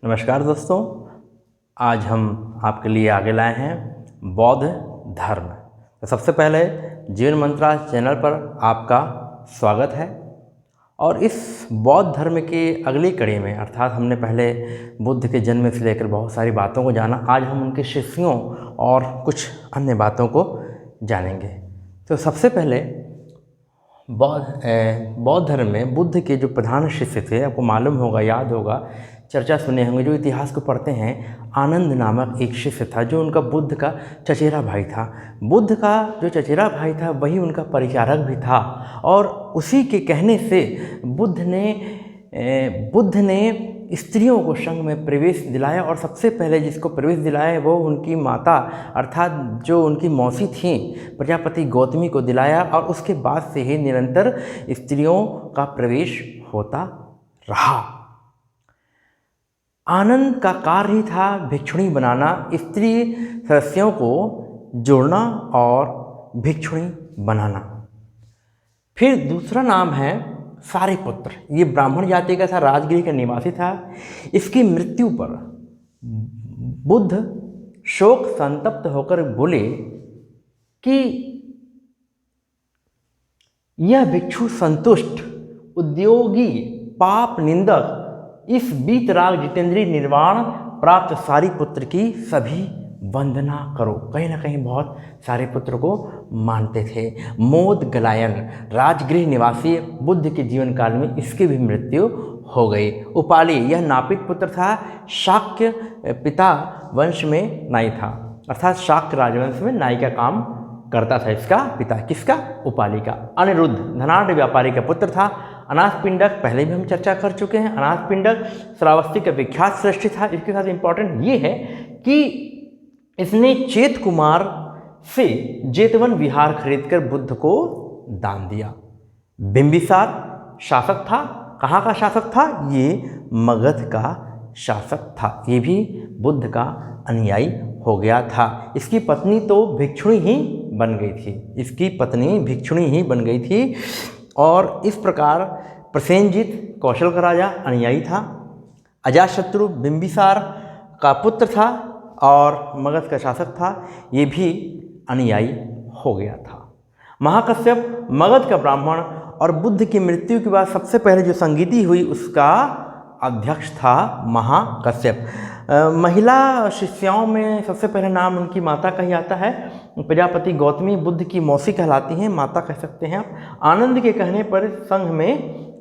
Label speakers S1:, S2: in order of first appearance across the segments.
S1: नमस्कार दोस्तों, आज हम आपके लिए आगे लाए हैं बौद्ध धर्म। तो सबसे पहले जीवन मंत्रा चैनल पर आपका स्वागत है। और इस बौद्ध धर्म की अगली कड़ी में, अर्थात हमने पहले बुद्ध के जन्म से लेकर बहुत सारी बातों को जाना, आज हम उनके शिष्यों और कुछ अन्य बातों को जानेंगे। तो सबसे पहले बौद्ध धर्म में बुद्ध के जो प्रधान शिष्य थे, आपको मालूम होगा, याद होगा, चर्चा सुने होंगे, जो इतिहास को पढ़ते हैं, आनंद नामक एक शिष्य था जो उनका बुद्ध का चचेरा भाई था। बुद्ध का जो चचेरा भाई था वही उनका परिचारक भी था। और उसी के कहने से बुद्ध ने स्त्रियों को संघ में प्रवेश दिलाया। और सबसे पहले जिसको प्रवेश दिलाया वो उनकी माता, अर्थात जो उनकी मौसी थी, प्रजापति गौतमी को दिलाया। और उसके बाद से ही निरंतर स्त्रियों का प्रवेश होता रहा। आनंद का कार्य ही था भिक्षुणी बनाना, स्त्री सदस्यों को जोड़ना और भिक्षुणी बनाना। फिर दूसरा नाम है सारिपुत्र। ये ब्राह्मण जाति का था, राजगृह का निवासी था। इसकी मृत्यु पर बुद्ध शोक संतप्त होकर बोले कि यह भिक्षु संतुष्ट, उद्योगी, पाप निंदक, इस वीतराग जितेंद्रीय निर्वाण प्राप्त सारिपुत्र की सभी वंदना करो। कहीं ना कहीं बहुत सारिपुत्र को मानते थे। मोद गलायन, राजगृह निवासी, बुद्ध के जीवन काल में इसकी भी मृत्यु हो गई। उपाली, यह नापित पुत्र था, शाक्य पिता वंश में नाई था, अर्थात शाक्य राजवंश में नाई का काम करता था इसका पिता। किसका? उपाली का। अनिरुद्ध, धनाढ़ व्यापारी का पुत्र था। अनाथपिंडक, पहले भी हम चर्चा कर चुके हैं। अनाथपिंडक श्रावस्ती का विख्यात सृष्टि था। इसके साथ इंपॉर्टेंट ये है कि इसने चेत कुमार से जेतवन विहार खरीदकर बुद्ध को दान दिया। बिंबिसार शासक था। कहाँ का शासक था? ये मगध का शासक था। ये भी बुद्ध का अनुयायी हो गया था। इसकी पत्नी तो भिक्षुणी ही बन गई थी। और इस प्रकार प्रसेनजित कौशल का राजा अनुयायी था। अजातशत्रु बिंबिसार का पुत्र था और मगध का शासक था। ये भी अनुयायी हो गया था। महाकश्यप मगध का ब्राह्मण, और बुद्ध की मृत्यु के बाद सबसे पहले जो संगीति हुई उसका अध्यक्ष था महाकश्यप। महिला शिष्याओं में सबसे पहले नाम उनकी माता का ही आता है। प्रजापति गौतमी बुद्ध की मौसी कहलाती हैं, माता कह सकते हैं आप। आनंद के कहने पर संघ में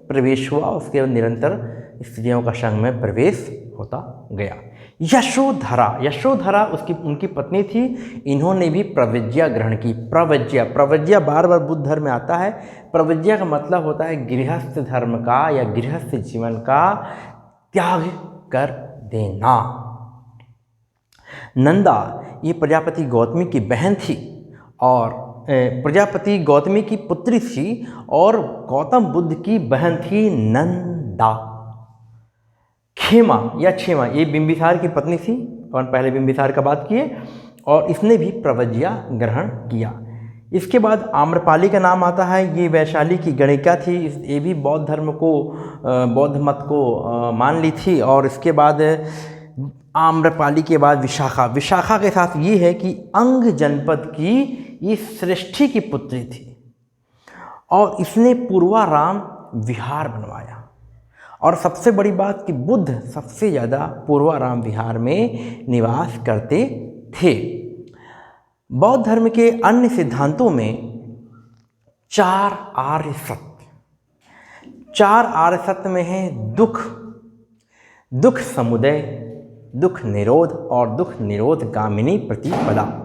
S1: प्रवेश हुआ। उसके निरंतर स्त्रियों का संघ में प्रवेश होता गया। यशोधरा उनकी पत्नी थी। इन्होंने भी प्रव्रज्या ग्रहण की। प्रव्रज्या बार बार बुद्ध धर्म में आता है। प्रव्रज्या का मतलब होता है गृहस्थ धर्म का या गृहस्थ जीवन का त्याग कर देना। नंदा, ये प्रजापति गौतमी की बहन थी और प्रजापति गौतमी की पुत्री थी और गौतम बुद्ध की बहन थी नंदा। क्षेमा, ये बिंबिसार की पत्नी थी और पहले बिंबिसार का बात किए, और इसने भी प्रव्रज्या ग्रहण किया। इसके बाद आम्रपाली का नाम आता है। ये वैशाली की गणिका थी। ये भी बौद्ध धर्म को, बौद्ध मत को मान ली थी। और इसके बाद आम्रपाली के बाद विशाखा के साथ ये है कि अंग जनपद की ये सृष्टि की पुत्री थी और इसने पूर्वाराम विहार बनवाया। और सबसे बड़ी बात कि बुद्ध सबसे ज़्यादा पूर्वाराम विहार में निवास करते थे। बौद्ध धर्म के अन्य सिद्धांतों में चार आर्य सत्य में है दुख समुदय, दुख निरोध और दुख निरोध गामिनी प्रतिपदा।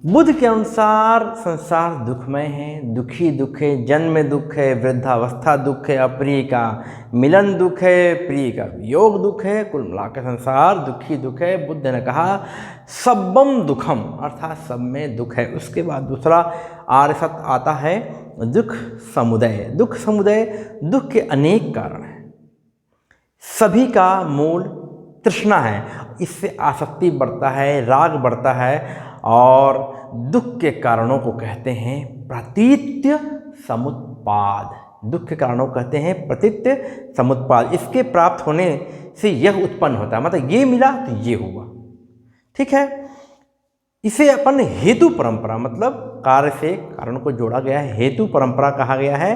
S1: बुद्ध के अनुसार संसार दुखमय है। दुखी दुख है, जन्म दुख है, वृद्धावस्था दुख है, अप्रिय का मिलन दुख है, प्रिय का वियोग दुख है। कुल मिलाकर संसार दुखी दुख है। बुद्ध ने कहा सब्बम दुखम, अर्थात सब में दुख है। उसके बाद दूसरा आर्य सत्य आता है दुख समुदय। दुख के अनेक कारण हैं। सभी का मूल तृष्णा है। इससे आसक्ति बढ़ता है, राग बढ़ता है और दुख के कारणों को कहते हैं प्रतीत्य समुत्पाद। दुख के कारणों को कहते हैं प्रतीत्य समुत्पाद। इसके प्राप्त होने से यह उत्पन्न होता है, मतलब ये मिला तो ये हुआ। ठीक है, इसे अपन हेतु परंपरा, मतलब कार्य से कारण को जोड़ा गया है, हेतु परंपरा कहा गया है।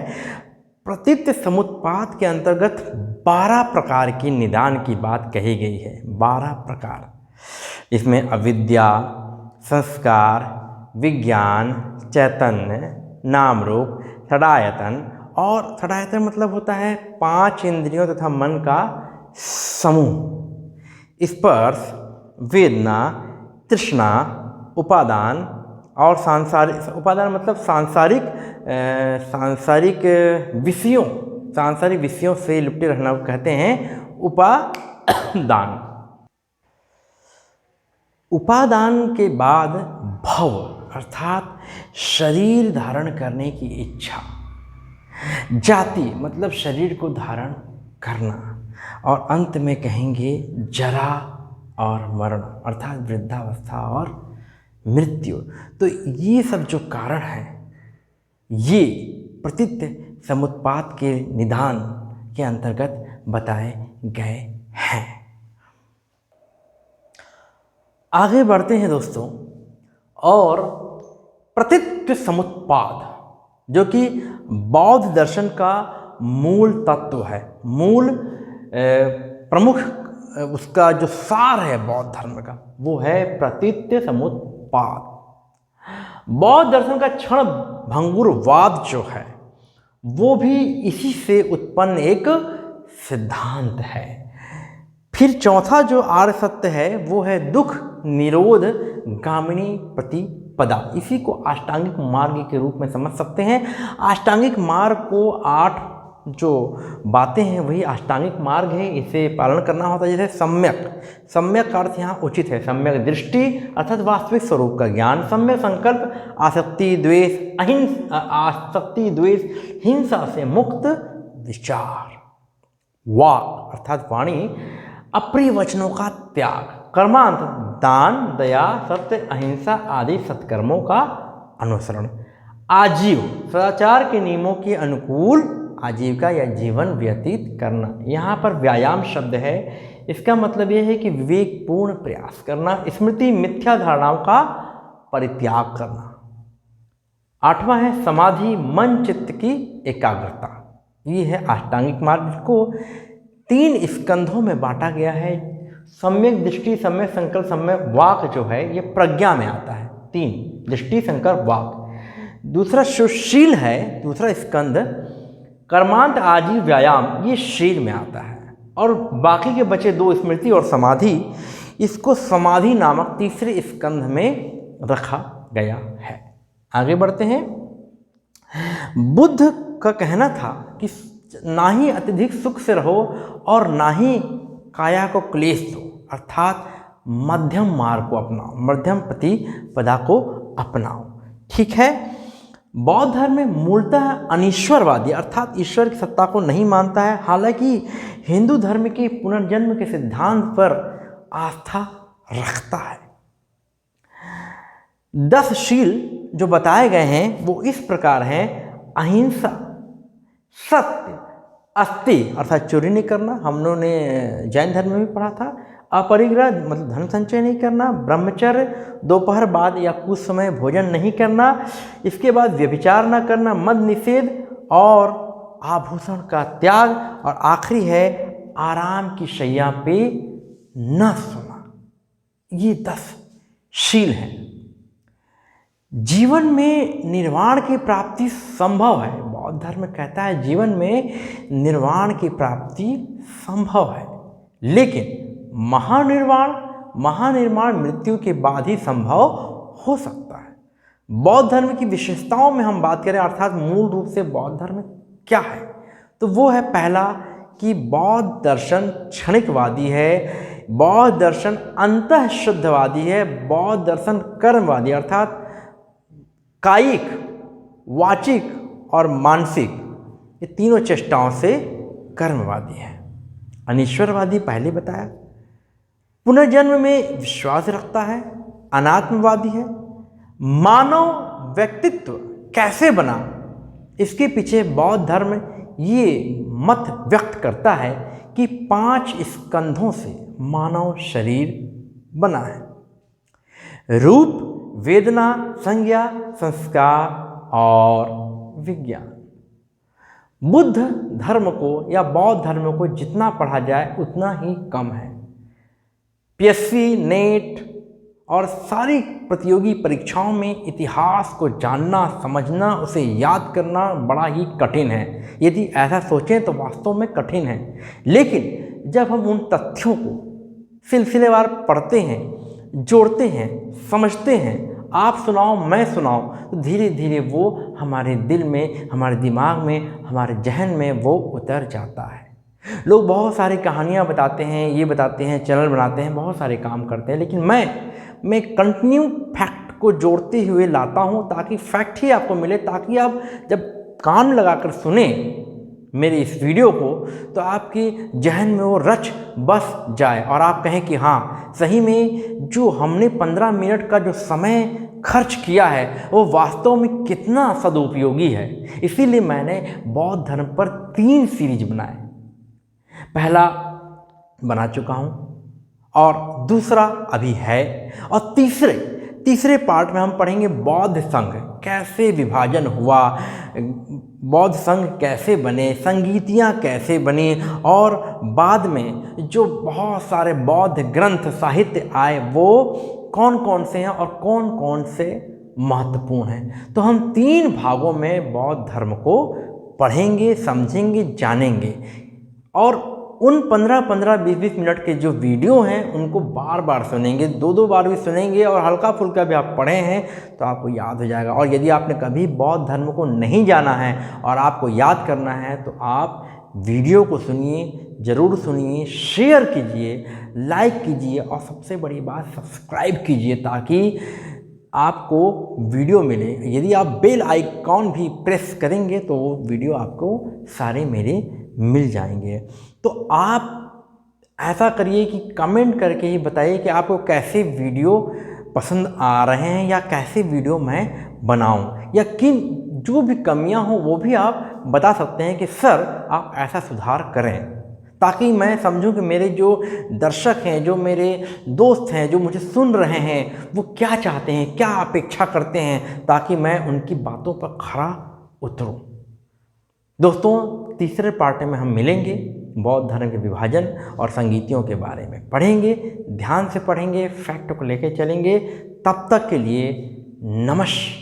S1: प्रतीत्य समुत्पाद के अंतर्गत 12 प्रकार की निदान की बात कही गई है। 12 प्रकार, इसमें अविद्या, संस्कार, विज्ञान, चैतन्य, नाम रूप, षडायतन। और षडायतन मतलब होता है 5 इंद्रियों तथा मन का समूह। स्पर्श, वेदना, तृष्णा, उपादान और सांसारिक। उपादान मतलब सांसारिक विषयों से लिपटे रहना को कहते हैं उपादान। उपादान के बाद भव अर्थात शरीर धारण करने की इच्छा। जाति मतलब शरीर को धारण करना। और अंत में कहेंगे जरा और मरण अर्थात वृद्धावस्था और मृत्यु। तो ये सब जो कारण हैं ये प्रतीत्य समुत्पाद के निदान के अंतर्गत बताए गए हैं। आगे बढ़ते हैं दोस्तों, और प्रतीत्य समुत्पाद जो कि बौद्ध दर्शन का मूल तत्व है, मूल प्रमुख उसका जो सार है बौद्ध धर्म का, वो है प्रतीत्य समुत्पाद। बौद्ध दर्शन का क्षण भंगुरवाद जो है वो भी इसी से उत्पन्न एक सिद्धांत है। फिर चौथा जो आर्य सत्य है वो है दुख निरोध गामिनी प्रतिपदा। इसी को अष्टांगिक मार्ग के रूप में समझ सकते हैं। अष्टांगिक मार्ग को 8 जो बातें हैं वही अष्टांगिक मार्ग है, इसे पालन करना होता है। जैसे सम्यक का अर्थ यहाँ उचित है, सम्यक दृष्टि अर्थात वास्तविक स्वरूप का ज्ञान, सम्यक संकल्प, आसक्ति द्वेष हिंसा से मुक्त विचार, वाक अर्थात वाणी, अप्रिय वचनों का त्याग, कर्मांत दान, दया, सत्य, अहिंसा आदि सत्कर्मों का अनुसरण, आजीव सदाचार के नियमों के अनुकूल आजीविका या जीवन व्यतीत करना। यहाँ पर व्यायाम शब्द है, इसका मतलब यह है कि विवेकपूर्ण प्रयास करना, स्मृति मिथ्या धारणाओं का परित्याग करना। 8वां है समाधि मन चित्त की एकाग्रता। ये है अष्टांगिक मार्ग को 3 स्कंधों में बांटा गया है। सम्यक दृष्टि, सम्यक संकल्प, सम्यक वाक जो है ये प्रज्ञा में आता है। 3 दृष्टि, संकल्प, वाक। दूसरा सुशील है, दूसरा स्कंध कर्मांत आजीव व्यायाम, ये शील में आता है। और बाकी के बचे 2 स्मृति और समाधि, इसको समाधि नामक तीसरे स्कंध में रखा गया है। आगे बढ़ते हैं। बुद्ध का कहना था कि ना ही अत्यधिक सुख से रहो और ना ही काया को क्लेश दो, अर्थात मध्यम मार्ग को अपनाओ, मध्यम प्रतिपदा को अपनाओ। ठीक है, बौद्ध धर्म में मूलतः अनीश्वरवादी अर्थात ईश्वर की सत्ता को नहीं मानता है, हालांकि हिंदू धर्म के पुनर्जन्म के सिद्धांत पर आस्था रखता है। 10 शील जो बताए गए हैं वो इस प्रकार हैं: अहिंसा, सत्य, अस्ति अर्थात चोरी नहीं करना, हम लोगों ने जैन धर्म में भी पढ़ा था, अपरिग्रह मतलब धन संचय नहीं करना, ब्रह्मचर्य, दोपहर बाद या कुछ समय भोजन नहीं करना, इसके बाद व्यभिचार न करना, मद निषेध और आभूषण का त्याग, और आखिरी है आराम की शैया पे न सोना। ये 10 शील हैं। जीवन में निर्वाण की प्राप्ति संभव है। बौद्ध धर्म कहता है जीवन में निर्वाण की प्राप्ति संभव है, लेकिन महानिर्वाण मृत्यु के बाद ही संभव हो सकता है। बौद्ध धर्म की विशेषताओं में हम बात करें, अर्थात मूल रूप से बौद्ध धर्म क्या है, तो वो है पहला कि बौद्ध दर्शन क्षणिकवादी है, बौद्ध दर्शन अंतः शुद्धवादी है, बौद्ध दर्शन कर्मवादी अर्थात कायिक, वाचिक और मानसिक, ये तीनों चेष्टाओं से कर्मवादी है। अनीश्वरवादी पहले बताया, पुनर्जन्म में विश्वास रखता है, अनात्मवादी है, मानव व्यक्तित्व कैसे बना इसके पीछे बौद्ध धर्म ये मत व्यक्त करता है कि 5 स्कंधों से मानव शरीर बना है: रूप, वेदना, संज्ञा, संस्कार और विज्ञान। बुद्ध धर्म को या बौद्ध धर्म को जितना पढ़ा जाए उतना ही कम है। पीएससी, नेट और सारी प्रतियोगी परीक्षाओं में इतिहास को जानना, समझना, उसे याद करना बड़ा ही कठिन है। यदि ऐसा सोचें तो वास्तव में कठिन है। लेकिन जब हम उन तथ्यों को सिलसिलेवार पढ़ते हैं, जोड़ते हैं, समझते हैं, आप सुनाओ मैं सुनाओ, तो धीरे धीरे वो हमारे दिल में, हमारे दिमाग में, हमारे जहन में वो उतर जाता है। लोग बहुत सारी कहानियाँ बताते हैं, ये बताते हैं, चैनल बनाते हैं, बहुत सारे काम करते हैं, लेकिन मैं कंटिन्यू फैक्ट को जोड़ते हुए लाता हूँ ताकि फैक्ट ही आपको मिले, ताकि आप जब कान लगाकर सुने मेरे इस वीडियो को तो आपके जहन में वो रच बस जाए और आप कहें कि हाँ, सही में जो हमने 15 मिनट का जो समय खर्च किया है वो वास्तव में कितना सदुपयोगी है। इसीलिए मैंने बौद्ध धर्म पर 3 सीरीज बनाए। पहला बना चुका हूँ और दूसरा अभी है, और तीसरे पार्ट में हम पढ़ेंगे बौद्ध संघ कैसे विभाजन हुआ, बौद्ध संघ कैसे बने, संगीतियाँ कैसे बनी, और बाद में जो बहुत सारे बौद्ध ग्रंथ साहित्य आए वो कौन कौन से हैं और कौन कौन से महत्वपूर्ण हैं। तो हम 3 भागों में बौद्ध धर्म को पढ़ेंगे, समझेंगे, जानेंगे, और उन 15-15, 20-20 मिनट के जो वीडियो हैं उनको बार बार सुनेंगे, 2-2 बार भी सुनेंगे, और हल्का फुल्का भी आप पढ़े हैं तो आपको याद हो जाएगा। और यदि आपने कभी बौद्ध धर्म को नहीं जाना है और आपको याद करना है तो आप वीडियो को सुनिए, ज़रूर सुनिए, शेयर कीजिए, लाइक कीजिए, और सबसे बड़ी बात सब्सक्राइब कीजिए ताकि आपको वीडियो मिले। यदि आप बेल आइकॉन भी प्रेस करेंगे तो वो वीडियो आपको सारे मेरे मिल जाएंगे। तो आप ऐसा करिए कि कमेंट करके ही बताइए कि आपको कैसे वीडियो पसंद आ रहे हैं या कैसे वीडियो मैं बनाऊं, या किन जो भी कमियां हो वो भी आप बता सकते हैं कि सर आप ऐसा सुधार करें, ताकि मैं समझूं कि मेरे जो दर्शक हैं, जो मेरे दोस्त हैं, जो मुझे सुन रहे हैं, वो क्या चाहते हैं, क्या अपेक्षा करते हैं, ताकि मैं उनकी बातों पर खरा उतरूं। दोस्तों, तीसरे पार्ट में हम मिलेंगे, बौद्ध धर्म के विभाजन और संगीतियों के बारे में पढ़ेंगे, ध्यान से पढ़ेंगे, फैक्ट को लेकर चलेंगे। तब तक के लिए नमस्कार।